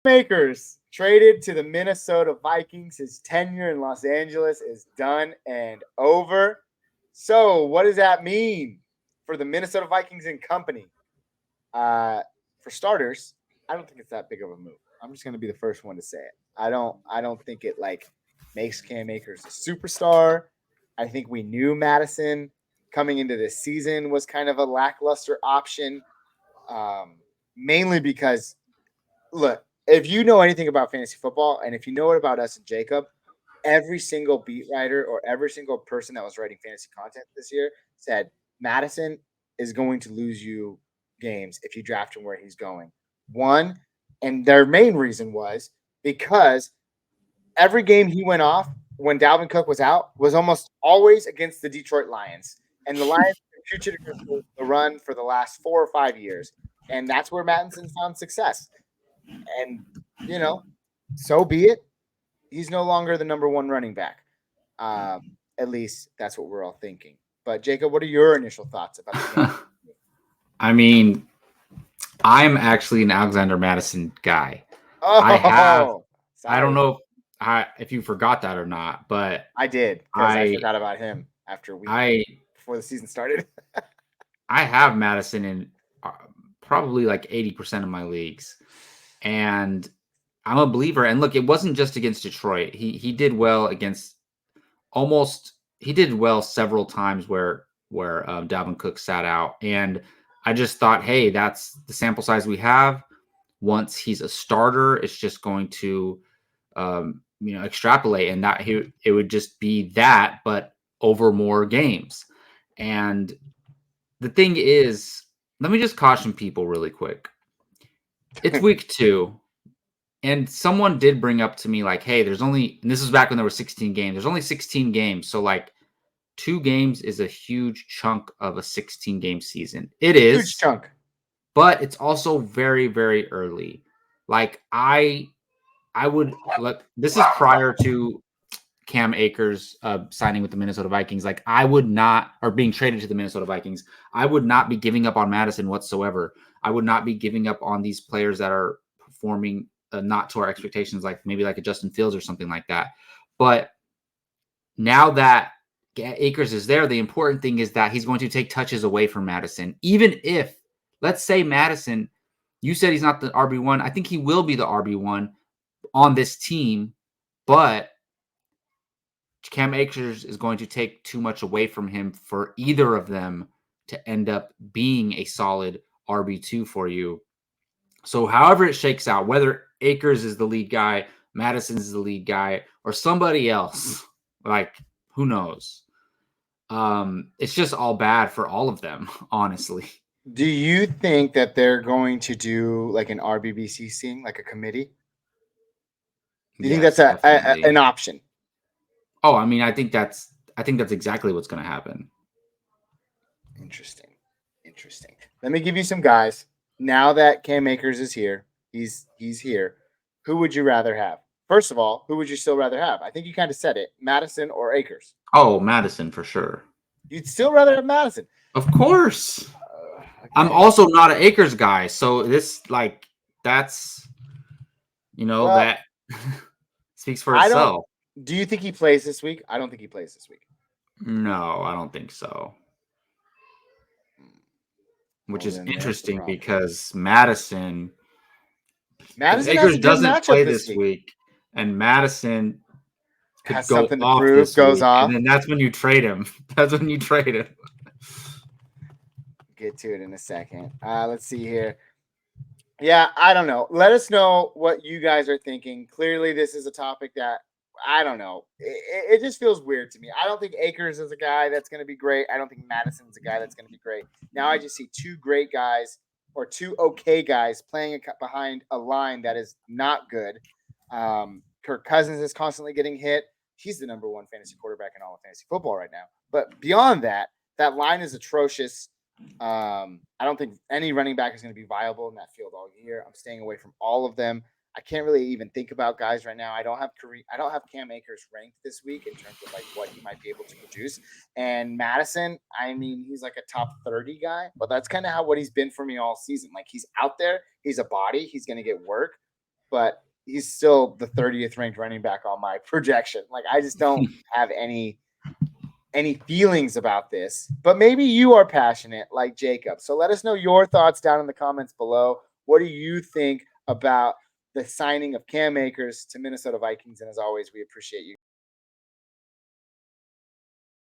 Akers traded to the Minnesota Vikings. His tenure in Los Angeles is done and over. So, what does that mean for the Minnesota Vikings and company? For starters, I don't think it's that big of a move. I'm just going to be the first one to say it. I don't think it like makes Cam Akers a superstar. I think we knew Madison coming into this season was kind of a lackluster option, um, mainly because look, if you know anything about fantasy football, and if you know it about us and Jacob, every single beat writer or every single person that was writing fantasy content this year said Madison is going to lose you games if you draft him where he's going. One, and their main reason was because every game he went off when Dalvin Cook was out was almost always against the Detroit Lions. And the Lions future the run for the last 4 or 5 years. And that's where Mattinson found success. And, you know, so be it. He's no longer the number one running back. At least that's what we're all thinking. But Jacob, what are your initial thoughts about the game? I mean, I'm actually an Alexander Madison guy. Oh, I don't sorry. know if you forgot that or not, but I did because I I forgot about him after week I before the season started. I have Madison in probably like 80% of my leagues, and I'm a believer. And look, it wasn't just against Detroit. He did well against almost. He did well several times where Dalvin Cook sat out, and I just thought, hey, that's the sample size we have. Once he's a starter, it's just going to extrapolate, and it would just be that, but over more games. And the thing is, let me just caution people really quick. It's week 2, and someone did bring up to me like, hey, and this was back when there were 16 games. There's only 16 games, so like 2 games is a huge chunk of a 16-game season. It Huge is, chunk. but it's also very, very early. Like I would look. This is prior to Cam Akers signing with the Minnesota Vikings. Like I would not, or being traded to the Minnesota Vikings, I would not be giving up on Madison whatsoever. I would not be giving up on these players that are performing not to our expectations, like maybe like a Justin Fields or something like that. But now that Akers is there, the important thing is that he's going to take touches away from Madison. Even if, let's say Madison, you said he's not the RB1. I think he will be the RB1 on this team, but Cam Akers is going to take too much away from him for either of them to end up being a solid RB2 for you. So however it shakes out, whether Akers is the lead guy, Madison is the lead guy, or somebody else, like who knows? It's just all bad for all of them, honestly. Do you think that they're going to do like an RBBC thing, like a committee? Do you think that's Yes, definitely. an option? Oh, I mean, I think that's exactly what's going to happen. Interesting. Interesting. Let me give you some guys. Now that Cam Akers is here, he's here. Who would you rather have? First of all, who would you still rather have? I think you kind of said it, Madison or Akers. Oh, Madison for sure. You'd still rather have Madison. Of course. I'm Okay. also not an Akers guy, so that's Well, that speaks for I don't. itself. Do you think he plays this week? I don't think he plays this week. No, I don't think so. Which Well, is then there's the interesting problem. because Madison, if Madison has Akers a good doesn't matchup play this this week. week and Madison could Has go something to off prove, this goes week, and off. then that's when you trade him. That's when you trade him. Get to it in a second. Let's see here. Yeah, I don't know. Let us know what you guys are thinking. Clearly, this is a topic that I don't know. It just feels weird to me. I don't think Akers is a guy that's going to be great. I don't think Madison's a guy that's going to be great. Now I just see two great guys or two okay guys playing behind a line that is not good. Kirk Cousins is constantly getting hit. He's the number one fantasy quarterback in all of fantasy football right now. But beyond that, that line is atrocious. I don't think any running back is going to be viable in that field all year. I'm staying away from all of them. I can't really even think about guys right now. I don't have Cam Akers ranked this week in terms of like what he might be able to produce. And Madison, I mean, he's like a top 30 guy, but that's kind of how what he's been for me all season. Like he's out there, he's a body, he's going to get work, but he's still the 30th ranked running back on my projection. Like, I just don't have any feelings about this, but maybe you are passionate like Jacob. So let us know your thoughts down in the comments below. What do you think about the signing of Cam Akers to Minnesota Vikings? And as always, we appreciate you.